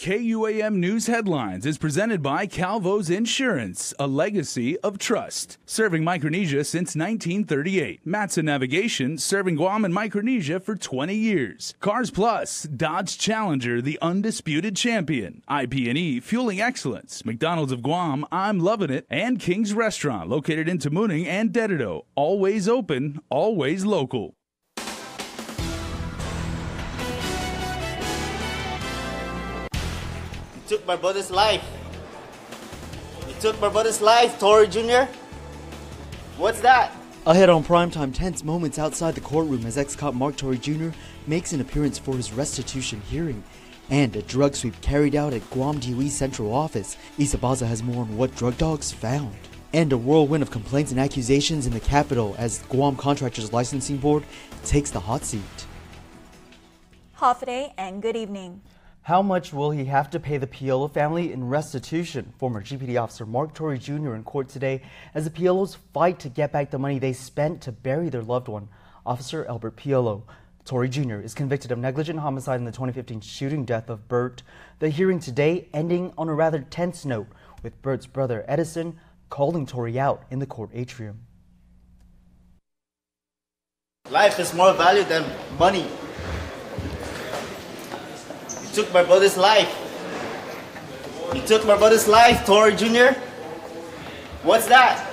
KUAM News Headlines is presented by CALVO'S Insurance, a legacy of trust. Serving Micronesia since 1938. Matson Navigation, serving Guam and Micronesia for 20 years. Cars Plus, Dodge Challenger, the undisputed champion. IP&E, fueling excellence. McDonald's of Guam, I'm loving it. And King's Restaurant, located in Tamuning and Dedito. Always open, always local. You took my brother's life. You took my brother's life, Tory Jr. What's that? Ahead on primetime, tense moments outside the courtroom as ex-cop Mark Tory Jr. makes an appearance for his restitution hearing. And a drug sweep carried out at Guam DOE Central Office. Isa Baza has more on what drug dogs found. And a whirlwind of complaints and accusations in the capital as Guam Contractors Licensing Board takes the hot seat. Hafide and good evening. How much will he have to pay the Piolo family in restitution? Former GPD officer Mark Tory Jr. in court today as the Piolos fight to get back the money they spent to bury their loved one, Officer Albert Piolo. Tory Jr. is convicted of negligent homicide in the 2015 shooting death of Bert. The hearing today ending on a rather tense note, with Bert's brother Edison calling Tory out in the court atrium. Life is more valuable than money. You took my brother's life. You took my brother's life, Tory Jr. What's that?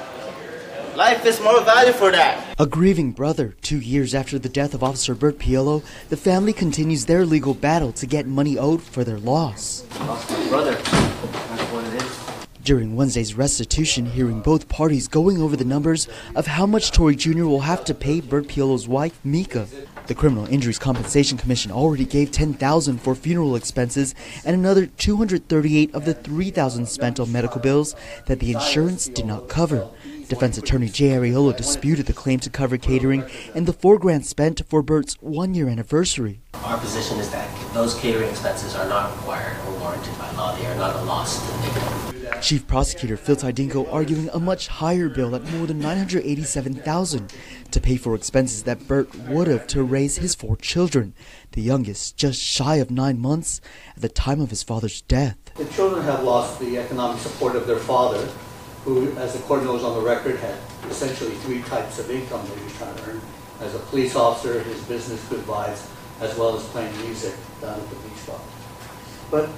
Life is more valuable for that. A grieving brother. 2 years after the death of Officer Bert Piolo, the family continues their legal battle to get money owed for their loss. Lost my brother. That's what it is. During Wednesday's restitution hearing, both parties going over the numbers of how much Tory Jr. will have to pay Bert Piolo's wife, Mika. The Criminal Injuries Compensation Commission already gave $10,000 for funeral expenses and another $238 of the $3,000 spent on medical bills that the insurance did not cover. Defense attorney Jay Ariolo disputed the claim to cover catering and the $4,000 spent for Bert's one-year anniversary. Our position is that those catering expenses are not required or warranted by law. They are not a loss to the victim. Chief Prosecutor Phil Tidinko arguing a much higher bill at more than $987,000 to pay for expenses that Bert would have to raise his 4 children, the youngest just shy of 9 months at the time of his father's death. The children have lost the economic support of their father, who, as the court knows on the record, had essentially 3 types of income that he was trying to earn. As a police officer, his business good vibes, as well as playing music down at the beach bar. But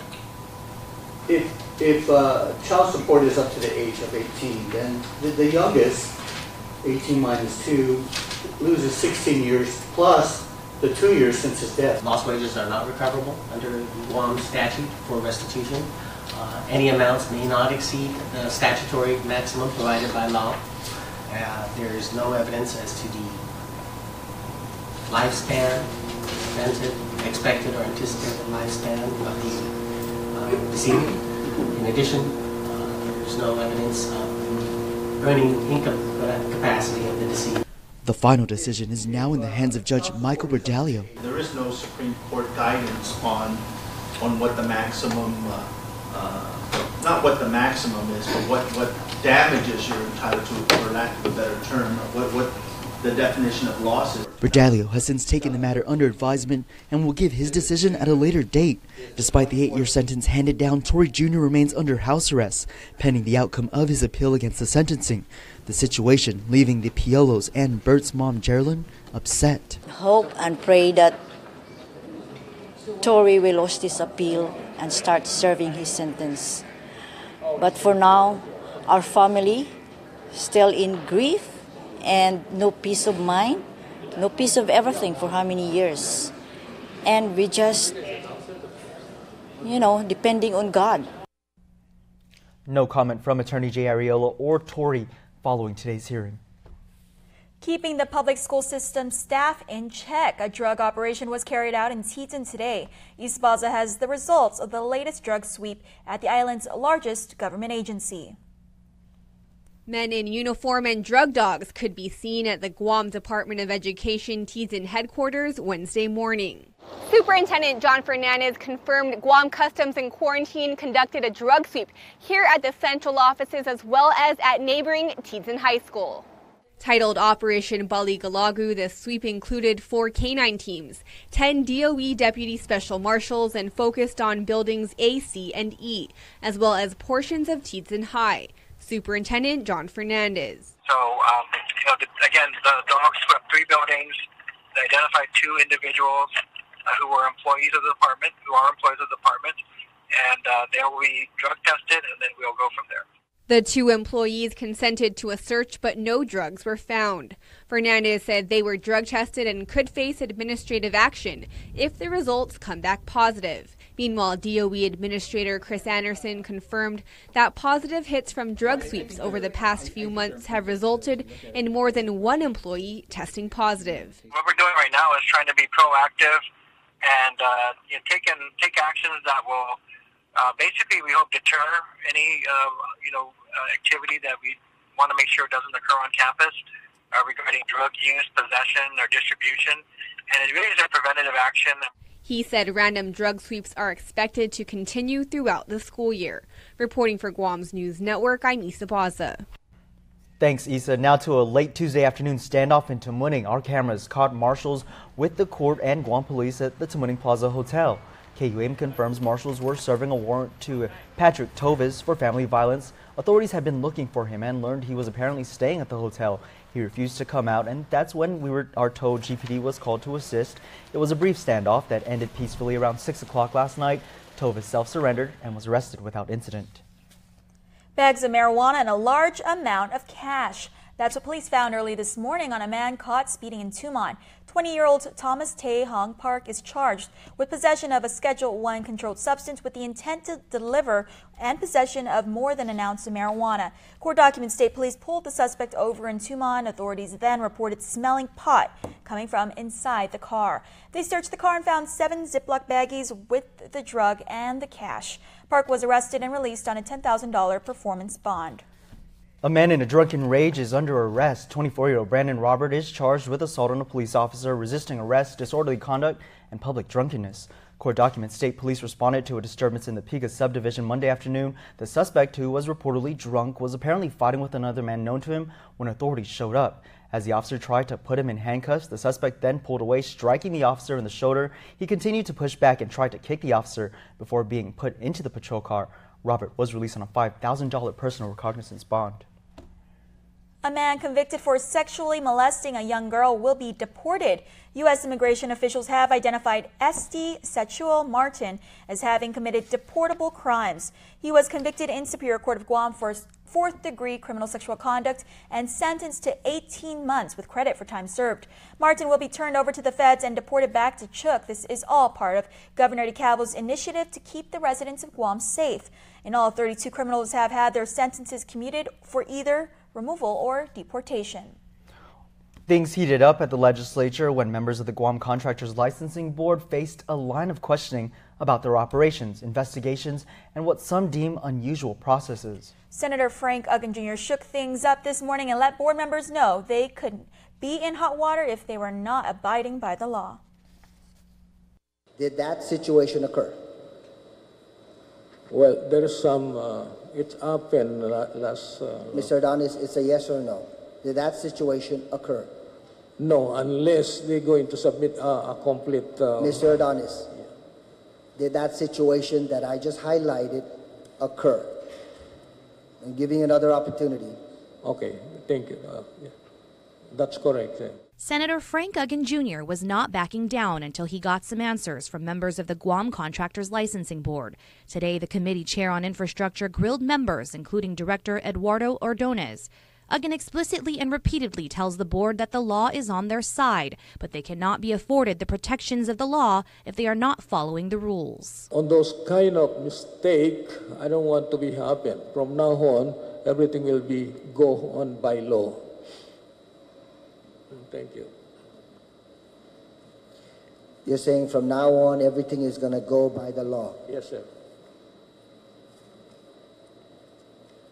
if child support is up to the age of 18, then the youngest, 18 minus 2, loses 16 years plus the 2 years since his death. Lost wages are not recoverable under Guam statute for restitution. Any amounts may not exceed the statutory maximum provided by law. There is no evidence as to the lifespan, expected or anticipated lifespan of the decedent. In addition, there's no evidence of earning income capacity of the decedent. The final decision is now in the hands of Judge Michael Berdalio. There is no Supreme Court guidance on what the maximum, not what the maximum is, but what damages you're entitled to, for lack of a better term, what the definition of loss is. Berdalio has since taken the matter under advisement and will give his decision at a later date. Despite the 8-year sentence handed down, Tory Jr. remains under house arrest, pending the outcome of his appeal against the sentencing. The situation leaving the Piolos and Bert's mom, Geraldine, upset. Hope and pray that Tory will lose this appeal and start serving his sentence. But for now, our family still in grief and no peace of mind, no peace of everything for how many years. And we just, depending on God. No comment from Attorney Jay Ariolo or Tory following today's hearing. Keeping the public school system staff in check. A drug operation was carried out in Teton today. Isa Baza has the results of the latest drug sweep at the island's largest government agency. Men in uniform and drug dogs could be seen at the Guam Department of Education Teton headquarters Wednesday morning. Superintendent John Fernandez confirmed Guam Customs and Quarantine conducted a drug sweep here at the central offices as well as at neighboring Teton High School. Titled Operation Baligalagu, the sweep included 4 canine teams, 10 DOE deputy special marshals, and focused on buildings A, C, and E, as well as portions of Tietzen High. Superintendent John Fernandez. So, again, the dogs swept 3 buildings. They identified 2 individuals who are employees of the department, and they will be drug tested, and then we'll go from there. The 2 employees consented to a search, but no drugs were found. Fernandez said they were drug tested and could face administrative action if the results come back positive. Meanwhile, DOE Administrator Chris Anderson confirmed that positive hits from drug sweeps over the past few months have resulted in more than 1 employee testing positive. What we're doing right now is trying to be proactive and take actions that will basically, we hope, deter any activity that we want to make sure doesn't occur on campus regarding drug use, possession, or distribution. And it really is a preventative action. He said random drug sweeps are expected to continue throughout the school year. Reporting for Guam's News Network, I'm Isa Baza. Thanks, Isa. Now to a late Tuesday afternoon standoff in Tamuning. Our cameras caught marshals with the court and Guam police at the Tamuning Plaza Hotel. KUAM confirms marshals were serving a warrant to Patrick Tovis for family violence. Authorities had been looking for him and learned he was apparently staying at the hotel. He refused to come out, and that's when we are told GPD was called to assist. It was a brief standoff that ended peacefully around 6 o'clock last night. Tovis self-surrendered and was arrested without incident. Bags of marijuana and a large amount of cash. That's what police found early this morning on a man caught speeding in Tumon. 20-year-old Thomas Tae Hong Park is charged with possession of a Schedule I controlled substance with the intent to deliver and possession of more than an ounce of marijuana. Court documents state police pulled the suspect over in Tumon. Authorities then reported smelling pot coming from inside the car. They searched the car and found 7 Ziploc baggies with the drug and the cash. Park was arrested and released on a $10,000 performance bond. A man in a drunken rage is under arrest. 24-year-old Brandon Robert is charged with assault on a police officer, resisting arrest, disorderly conduct, and public drunkenness. Court documents state police responded to a disturbance in the Piga subdivision Monday afternoon. The suspect, who was reportedly drunk, was apparently fighting with another man known to him when authorities showed up. As the officer tried to put him in handcuffs, the suspect then pulled away, striking the officer in the shoulder. He continued to push back and tried to kick the officer before being put into the patrol car. Robert was released on a $5,000 personal recognizance bond. A man convicted for sexually molesting a young girl will be deported. U.S. immigration officials have identified Esty Sexual Martin as having committed deportable crimes. He was convicted in Superior Court of Guam for 4th-degree criminal sexual conduct and sentenced to 18 months with credit for time served. Martin will be turned over to the feds and deported back to Chuuk. This is all part of Governor CALVO'S initiative to keep the residents of Guam safe. In all, 32 criminals have had their sentences commuted for either removal or deportation. Things heated up at the legislature when members of the Guam Contractors Licensing Board faced a line of questioning about their operations, investigations, and what some deem unusual processes. Senator Frank Uggan Jr. shook things up this morning and let board members know they could be in hot water if they were not abiding by the law. Did that situation occur? Well, there is some, it's happened last... Mr. Adonis, it's a yes or no. Did that situation occur? No, unless they're going to submit a complete... Mr. Adonis, did that situation that I just highlighted occur? I'm giving another opportunity. Okay, thank you. Yeah. That's correct. Yeah. Senator Frank Uggan Jr. was not backing down until he got some answers from members of the Guam Contractors Licensing Board. Today, the committee chair on infrastructure grilled members, including Director Eduardo Ordonez. Uggan explicitly and repeatedly tells the board that the law is on their side, but they cannot be afforded the protections of the law if they are not following the rules. On those kind of mistake, I don't want to be happen. From now on, everything will be go on by law. Thank you. You're saying from now on, everything is going to go by the law? Yes, sir.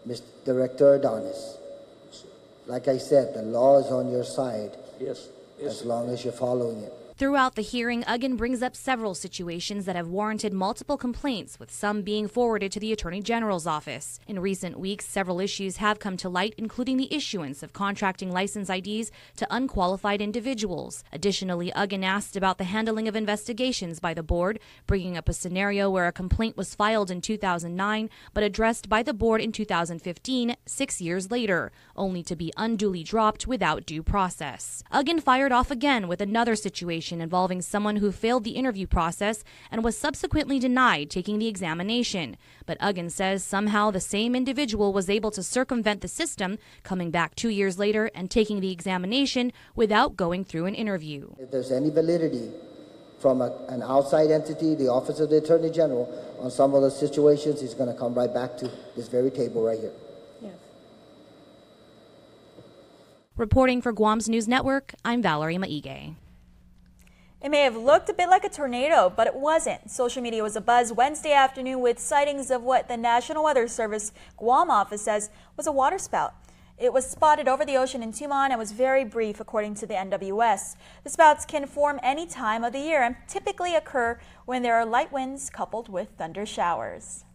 Mr. Director Adonis, like I said, the law is on your side. Yes. As long as you're following it. Throughout the hearing, Uggan brings up several situations that have warranted multiple complaints, with some being forwarded to the Attorney General's office. In recent weeks, several issues have come to light, including the issuance of contracting license IDs to unqualified individuals. Additionally, Uggan asked about the handling of investigations by the board, bringing up a scenario where a complaint was filed in 2009 but addressed by the board in 2015, 6 years later, only to be unduly dropped without due process. Uggan fired off again with another situation involving someone who failed the interview process and was subsequently denied taking the examination. But Uggan says somehow the same individual was able to circumvent the system, coming back 2 years later and taking the examination without going through an interview. If there's any validity from an outside entity, the Office of the Attorney General, on some of the situations, he's going to come right back to this very table right here. Yes. Reporting for Guam's News Network, I'm Valerie Maige. It may have looked a bit like a tornado, but it wasn't. Social media was abuzz Wednesday afternoon with sightings of what the National Weather Service Guam office says was a waterspout. It was spotted over the ocean in Tumon and was very brief, according to the NWS. The spouts can form any time of the year and typically occur when there are light winds coupled with thunder showers.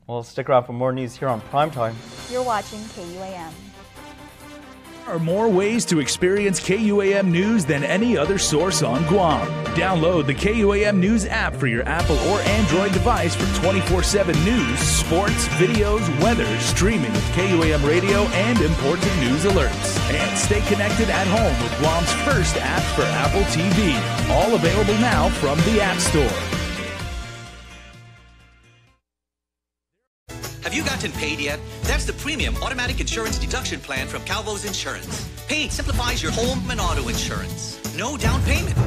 Well, stick around for more news here on Primetime. You're watching KUAM. There are more ways to experience KUAM News than any other source on Guam. Download the KUAM News app for your Apple or Android device for 24/7 news, sports, videos, weather, streaming of KUAM radio, and important news alerts. And stay connected at home with Guam's first app for Apple TV. All available now from the App Store. Have you gotten paid yet? That's the premium automatic insurance deduction plan from CALVO'S Insurance. Paid simplifies your home and auto insurance. No down payment.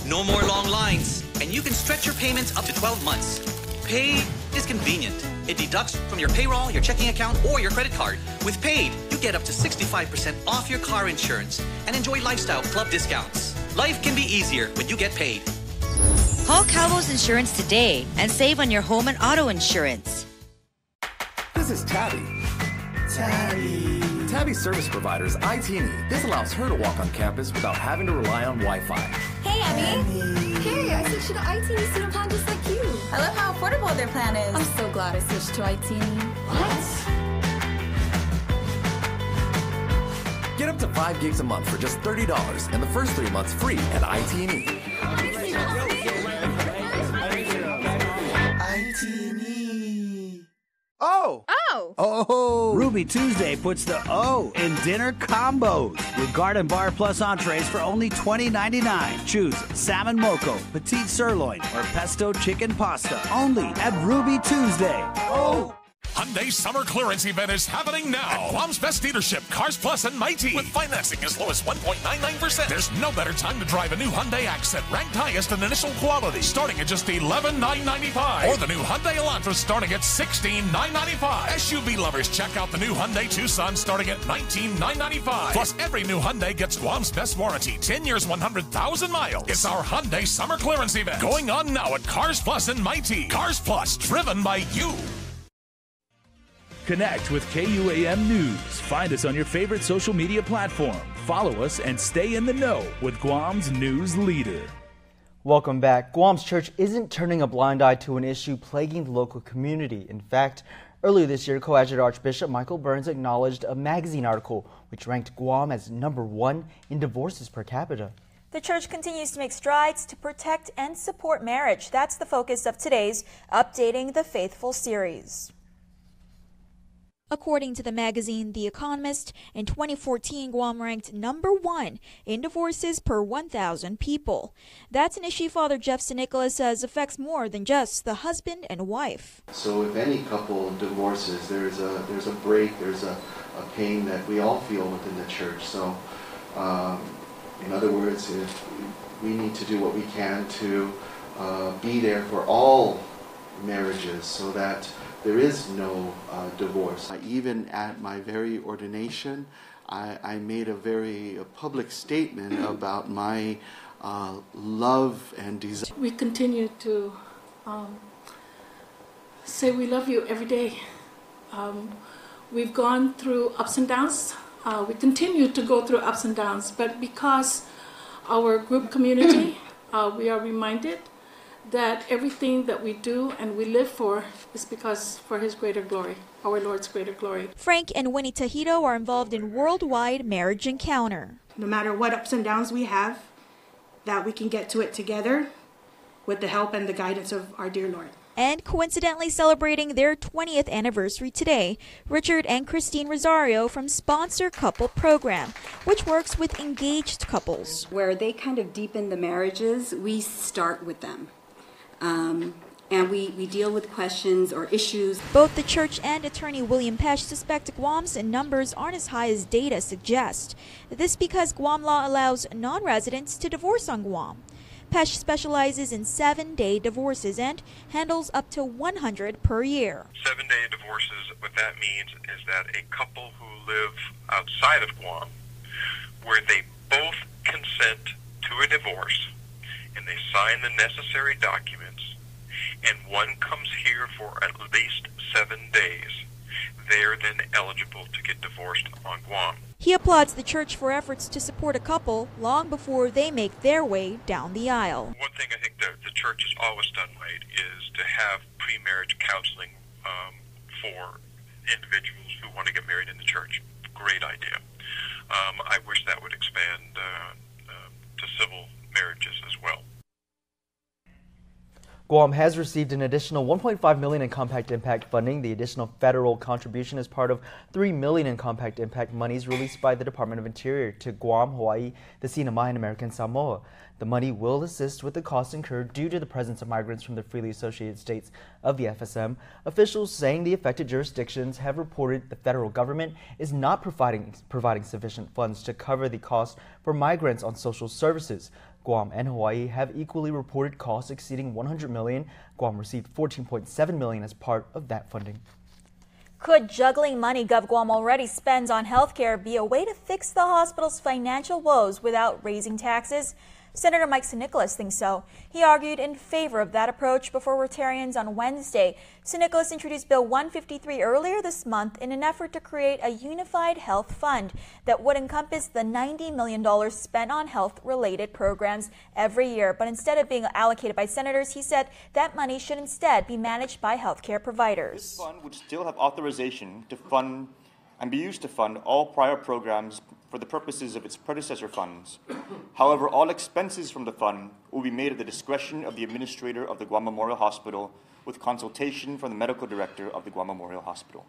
No more long lines. And you can stretch your payments up to 12 months. Paid is convenient. It deducts from your payroll, your checking account, or your credit card. With Paid, you get up to 65% off your car insurance and enjoy lifestyle club discounts. Life can be easier when you get paid. Call CALVO'S Insurance today and save on your home and auto insurance. This is Tabby. Tabby's service provider is IT&E. This allows her to walk on campus without having to rely on Wi-Fi. Hey, Abby. Hey, I switched to the IT&E student plan just like you. I love how affordable their plan is. I'm so glad I switched to IT&E. What? Get up to 5 gigs a month for just $30 and the first 3 months free at IT&E. Oh! Ruby Tuesday puts the O in dinner combos with Garden Bar Plus entrees for only $20.99. Choose salmon moco, petite sirloin, or pesto chicken pasta. Only at Ruby Tuesday. Oh! Hyundai's summer clearance event is happening now. Guam's best dealership, Cars Plus and Mighty. With financing as low as 1.99%. There's no better time to drive a new Hyundai Accent, ranked highest in initial quality, starting at just $11,995. Or the new Hyundai Elantra starting at $16,995. SUV lovers, check out the new Hyundai Tucson starting at $19,995. Plus, every new Hyundai gets Guam's best warranty, 10 years, 100,000 miles. It's our Hyundai summer clearance event going on now at Cars Plus and Mighty. Cars Plus, driven by you. Connect with KUAM News. Find us on your favorite social media platform. Follow us and stay in the know with Guam's news leader. Welcome back. Guam's church isn't turning a blind eye to an issue plaguing the local community. In fact, earlier this year, Co-Adjutant Archbishop Michael Burns acknowledged a magazine article which ranked Guam as #1 in divorces per capita. The church continues to make strides to protect and support marriage. That's the focus of today's Updating the Faithful series. According to the magazine The Economist, in 2014, Guam ranked #1 in divorces per 1,000 people. That's an issue Father Jeff Nicholas says affects more than just the husband and wife. So if any couple divorces, there's a break, there's a pain that we all feel within the church. So in other words, if we need to do what we can to be there for all marriages so that there is no divorce. Even at my very ordination, I made a very public statement about my love and desire. We continue to say we love you every day. We've gone through ups and downs. We continue to go through ups and downs, but because our group community we are reminded that everything that we do and we live for is because for His greater glory, our Lord's greater glory. Frank and Winnie Tahito are involved in Worldwide Marriage Encounter. No matter what ups and downs we have, that we can get to it together with the help and the guidance of our dear Lord. And coincidentally celebrating their 20th anniversary today, Richard and Christine Rosario from Sponsor Couple Program, which works with engaged couples. Where they kind of deepen the marriages, we start with them. And we deal with questions or issues. Both the church and attorney William Pesh suspect Guam's numbers aren't as high as data suggest. This because Guam law allows non-residents to divorce on Guam. Pesh specializes in 7-day divorces and handles up to 100 per year. 7-day divorces, what that means is that a couple who live outside of Guam, where they both consent to a divorce, and they sign the necessary documents, and one comes here for at least 7 days, they are then eligible to get divorced on Guam. He applauds the church for efforts to support a couple long before they make their way down the aisle. One thing I think the church has always done right is to have pre-marriage counseling for individuals who want to get married in the church. Great idea. I wish that would expand to civil marriages as well. Guam has received an additional $1.5 million in Compact Impact funding. The additional federal contribution is part of $3 million in Compact Impact monies released by the Department of Interior to Guam, Hawaii, the Sinai, and American Samoa. The money will assist with the costs incurred due to the presence of migrants from the freely associated states of the FSM. Officials saying the affected jurisdictions have reported the federal government is not providing sufficient funds to cover the cost for migrants on social services. Guam and Hawaii have equally reported costs exceeding $100 million. Guam received $14.7 million as part of that funding. Could juggling money GovGuam already spends on healthcare be a way to fix the hospital's financial woes without raising taxes? Senator Mike Nicholas thinks so. He argued in favor of that approach before Rotarians on Wednesday. Nicholas introduced Bill 153 earlier this month in an effort to create a unified health fund that would encompass the $90 million spent on health-related programs every year. But instead of being allocated by senators, he said that money should instead be managed by healthcare providers. This fund would still have authorization to fund and be used to fund all prior programs for the purposes of its predecessor funds. However, all expenses from the fund will be made at the discretion of the administrator of the Guam Memorial Hospital with consultation from the medical director of the Guam Memorial Hospital.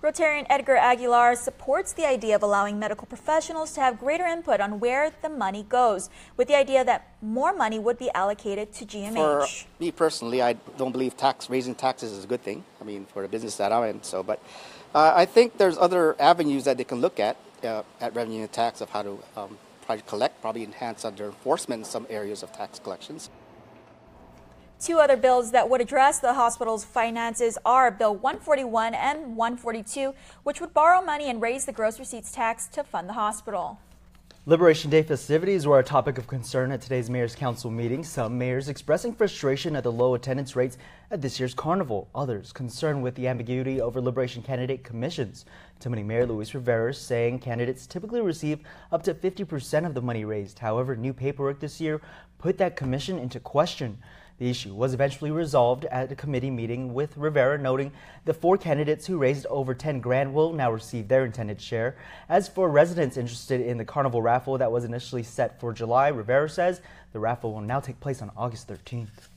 Rotarian Edgar Aguilar supports the idea of allowing medical professionals to have greater input on where the money goes, with the idea that more money would be allocated to GMH. For me personally, I don't believe raising taxes is a good thing. I mean, for the business that I'm in. But I think there's other avenues that they can look at revenue and tax of how to probably collect, probably enhance under enforcement in some areas of tax collections. Two other bills that would address the hospital's finances are Bill 141 and 142, which would borrow money and raise the gross receipts tax to fund the hospital. Liberation Day festivities were a topic of concern at today's Mayor's Council meeting. Some mayors expressing frustration at the low attendance rates at this year's carnival. Others concerned with the ambiguity over Liberation candidate commissions. Tammany Mayor Luis Rivera saying candidates typically receive up to 50% of the money raised. However, new paperwork this year put that commission into question. The issue was eventually resolved at a committee meeting, with Rivera noting the 4 candidates who raised over 10 grand will now receive their intended share. As for residents interested in the carnival raffle that was initially set for July, Rivera says the raffle will now take place on August 13th.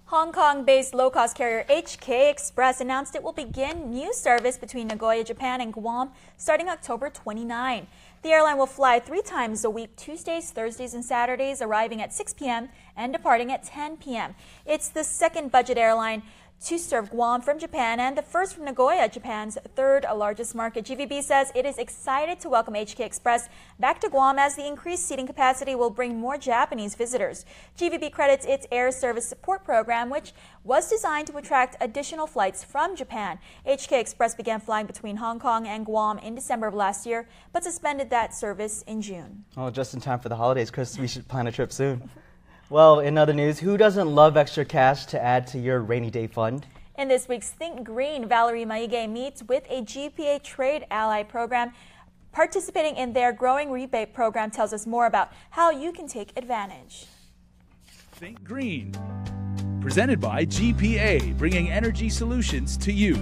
Hong Kong-based low-cost carrier HK Express announced it will begin new service between Nagoya, Japan and Guam starting October 29. The airline will fly 3 times a week, Tuesdays, Thursdays, and Saturdays, arriving at 6 p.m. and departing at 10 p.m. It's the second budget airline to serve Guam from Japan and the first from Nagoya, Japan's 3rd largest market. GVB says it is excited to welcome HK Express back to Guam as the increased seating capacity will bring more Japanese visitors. GVB credits its air service support program, which was designed to attract additional flights from Japan. HK Express began flying between Hong Kong and Guam in December of last year, but suspended that service in June. Oh, just in time for the holidays, Chris. We should plan a trip soon. Well, in other news, who doesn't love extra cash to add to your rainy day fund? In this week's Think Green, Valerie Maige meets with a GPA Trade Ally program. Participating in their growing rebate program tells us more about how you can take advantage. Think Green. Presented by GPA, bringing energy solutions to you.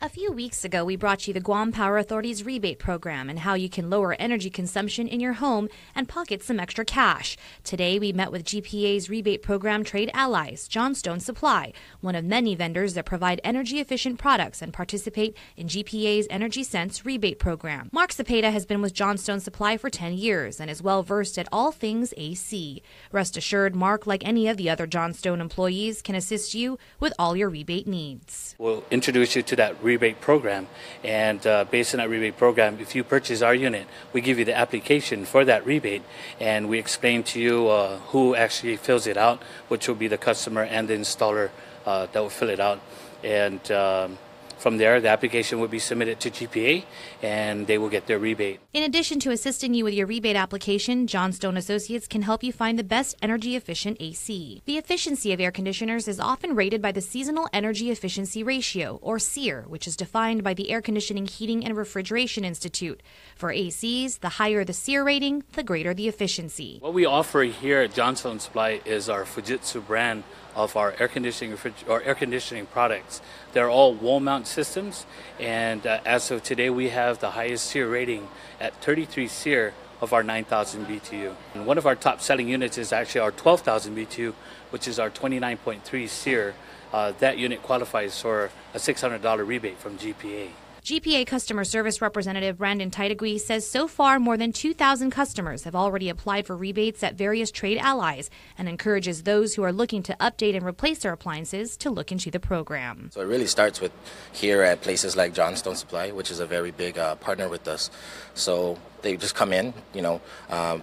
A few weeks ago, we brought you the Guam Power Authority's rebate program and how you can lower energy consumption in your home and pocket some extra cash. Today, we met with GPA's rebate program trade allies, Johnstone Supply, one of many vendors that provide energy-efficient products and participate in GPA's Energy Sense rebate program. Mark Cepeda has been with Johnstone Supply for 10 years and is well-versed at all things AC. Rest assured, Mark, like any of the other Johnstone employees, can assist you with all your rebate needs. We'll introduce you to that rebate program, and based on that rebate program, if you purchase our unit, we give you the application for that rebate, and we explain to you who actually fills it out, which will be the customer and the installer that will fill it out. And from there, the application will be submitted to GPA, and they will get their rebate. In addition to assisting you with your rebate application, Johnstone Associates can help you find the best energy-efficient AC. The efficiency of air conditioners is often rated by the Seasonal Energy Efficiency Ratio, or SEER, which is defined by the Air Conditioning, Heating, and Refrigeration Institute. For ACs, the higher the SEER rating, the greater the efficiency. What we offer here at Johnstone Supply is our Fujitsu brand of our air conditioning products. They're all wall mount systems, and as of today, we have the highest SEER rating at 33 SEER of our 9,000 BTU. And one of our top selling units is actually our 12,000 BTU, which is our 29.3 SEER. That unit qualifies for a $600 rebate from GPA. GPA Customer Service Representative Brandon Taitagui says so far more than 2,000 customers have already applied for rebates at various trade allies and encourages those who are looking to update and replace their appliances to look into the program. So it really starts with here at places like Johnstone Supply, which is a very big partner with us. So they just come in,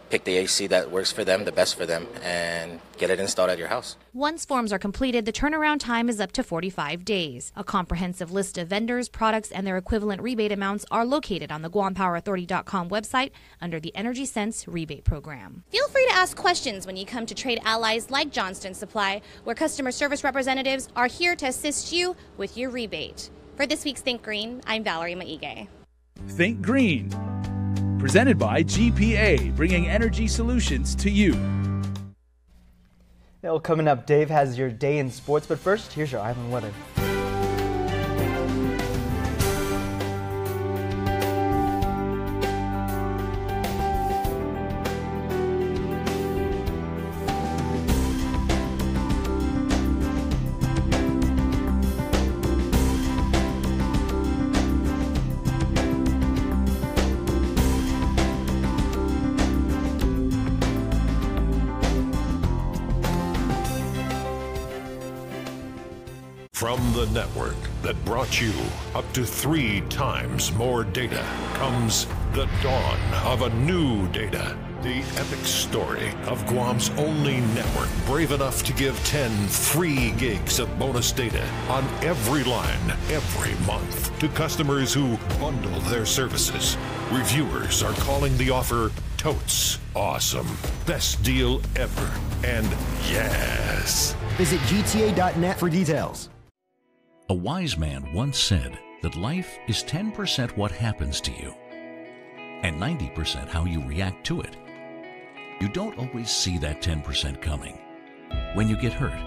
pick the AC that works for them, the best for them, and get it installed at your house. Once forms are completed, the turnaround time is up to 45 days. A comprehensive list of vendors, products, and their equivalent rebate amounts are located on the GuamPowerAuthority.com website under the Energy Sense rebate program. Feel free to ask questions when you come to trade allies like Johnstone Supply, where customer service representatives are here to assist you with your rebate. For this week's Think Green, I'm Valerie Maige. Think Green. Presented by GPA, bringing energy solutions to you. Well, coming up, Dave has your day in sports, but first, here's your island weather. From the network that brought you up to 3 times more data comes the dawn of a new data. The epic story of Guam's only network brave enough to give 10 free gigs of bonus data on every line every month to customers who bundle their services. Reviewers are calling the offer totes awesome. Best deal ever. And yes. Visit GTA.net for details. A wise man once said that life is 10% what happens to you and 90% how you react to it. You don't always see that 10% coming when you get hurt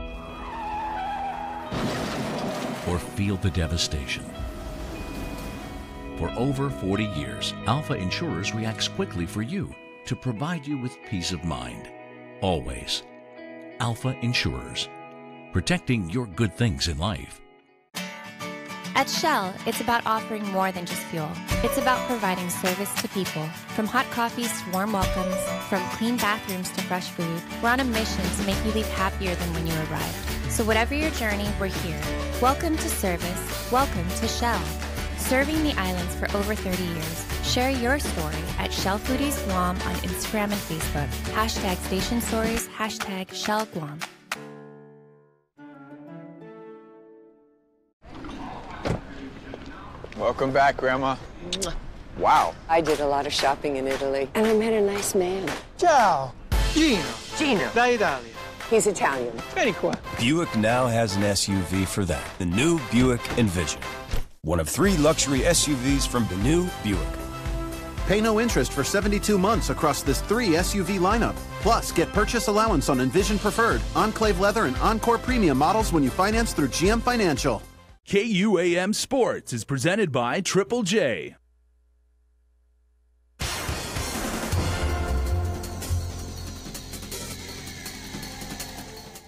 or feel the devastation. For over 40 years, Alpha Insurers reacts quickly for you to provide you with peace of mind. Always. Alpha Insurers, protecting your good things in life. At Shell, it's about offering more than just fuel. It's about providing service to people. From hot coffees to warm welcomes, from clean bathrooms to fresh food, we're on a mission to make you leave happier than when you arrived. So whatever your journey, we're here. Welcome to service. Welcome to Shell. Serving the islands for over 30 years. Share your story at Shell Foodies Guam on Instagram and Facebook. Hashtag Station Stories, hashtag Shell Guam. Welcome back, Grandma. Wow. I did a lot of shopping in Italy, and I met a nice man. Ciao. Gino. Da Italia. He's Italian. Very cool. Buick now has an SUV for that. The new Buick Envision. One of 3 luxury SUVs from the new Buick. Pay no interest for 72 months across this 3 SUV lineup. Plus, get purchase allowance on Envision Preferred, Enclave Leather, and Encore Premium models when you finance through GM Financial. KUAM Sports is presented by Triple J.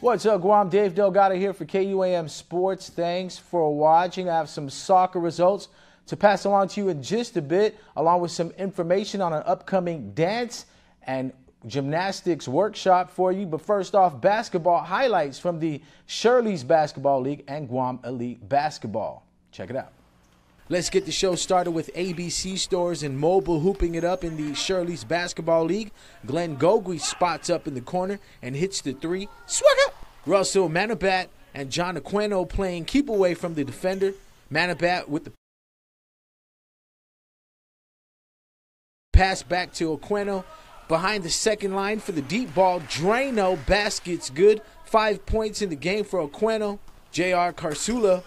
What's up, Guam? Dave Delgado here for KUAM Sports. Thanks for watching. I have some soccer results to pass along to you in just a bit, along with some information on an upcoming dance and gymnastics workshop for you. But first off, basketball highlights from the Shirley's Basketball League and Guam Elite Basketball. Check it out. Let's get the show started with ABC Stores and Mobile hooping it up in the Shirley's Basketball League. Glenn Gogui spots up in the corner and hits the three. Swag up! Russell Manabat and John Aquino playing keep away from the defender. Manabat with the pass back to Aquino. Behind the second line for the deep ball. Drano baskets good. 5 points in the game for Aquino. J.R. Carsula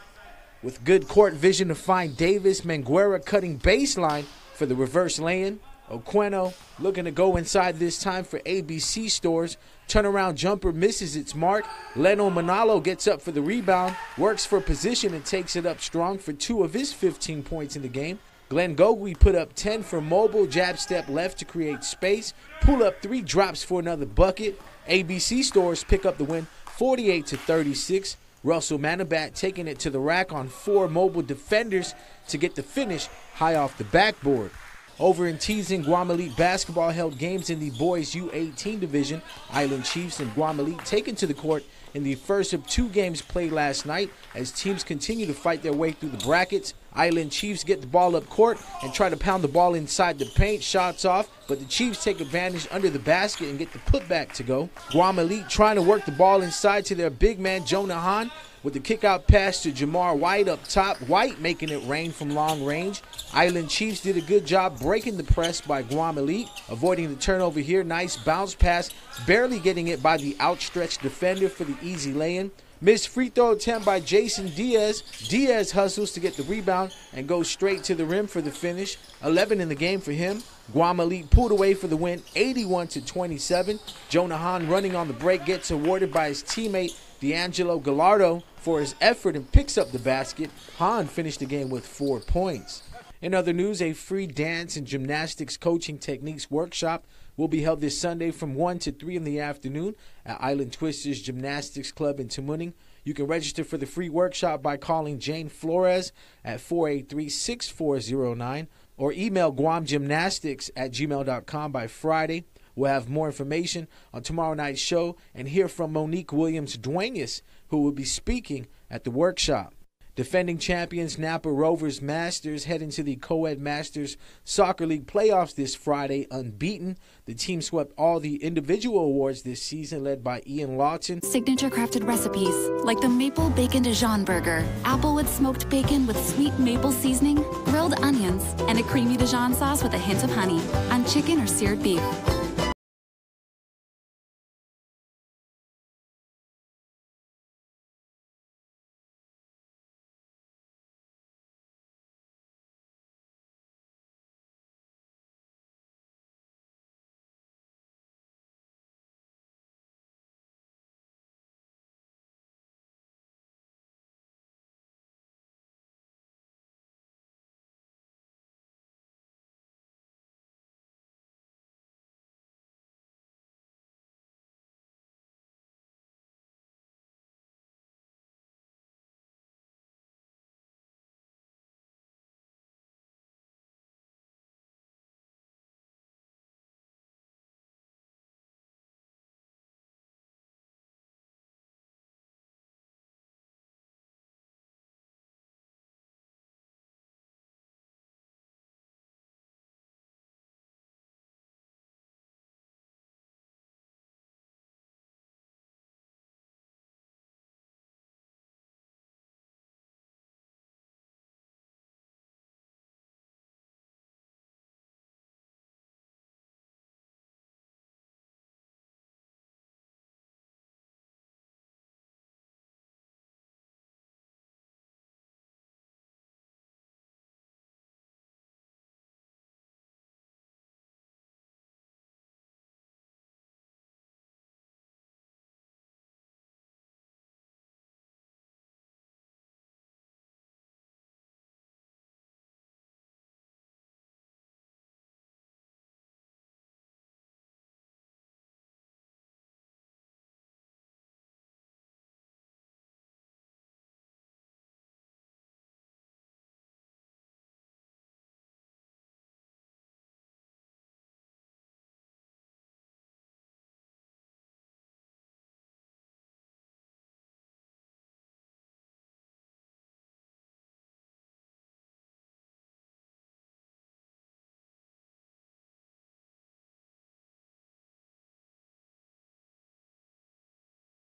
with good court vision to find Davis. Manguera cutting baseline for the reverse lay-in. Aquino looking to go inside this time for ABC Stores. Turnaround jumper misses its mark. Leno Manalo gets up for the rebound, works for position and takes it up strong for 2 of his 15 points in the game. Glenn Gogui put up 10 for Mobile, jab step left to create space. Pull up 3, drops for another bucket. ABC Stores pick up the win 48-36. Russell Manabat taking it to the rack on 4 Mobile defenders to get the finish high off the backboard. Over in Teasing, Guam Elite Basketball held games in the boys U18 division. Island Chiefs and Guam Elite taken to the court in the first of 2 games played last night as teams continue to fight their way through the brackets. Island Chiefs get the ball up court and try to pound the ball inside the paint. Shots off, but the Chiefs take advantage under the basket and get the putback to go. Guam Elite trying to work the ball inside to their big man, Jonah Hahn, with the kick-out pass to Jamar White up top. White making it rain from long range. Island Chiefs did a good job breaking the press by Guam Elite, avoiding the turnover here. Nice bounce pass, barely getting it by the outstretched defender for the easy lay-in. Missed free throw attempt by Jason Diaz. Diaz hustles to get the rebound and goes straight to the rim for the finish. 11 in the game for him. Guam Elite pulled away for the win, 81-27. Jonah Hahn running on the break gets awarded by his teammate D'Angelo Gallardo for his effort and picks up the basket. Hahn finished the game with 4 points. In other news, a free dance and gymnastics coaching techniques workshop will be held this Sunday from 1 to 3 in the afternoon at Island Twisters Gymnastics Club in Tamuning. You can register for the free workshop by calling Jane Flores at 483-6409 or email guamgymnastics@gmail.com by Friday. We'll have more information on tomorrow night's show and hear from Monique Williams-Duenas, who will be speaking at the workshop. Defending champions Napa Rovers Masters head into the Co-Ed Masters Soccer League playoffs this Friday unbeaten. The team swept all the individual awards this season, led by Ian Lawton. Signature crafted recipes like the maple bacon Dijon burger, applewood smoked bacon with sweet maple seasoning, grilled onions, and a creamy Dijon sauce with a hint of honey on chicken or seared beef.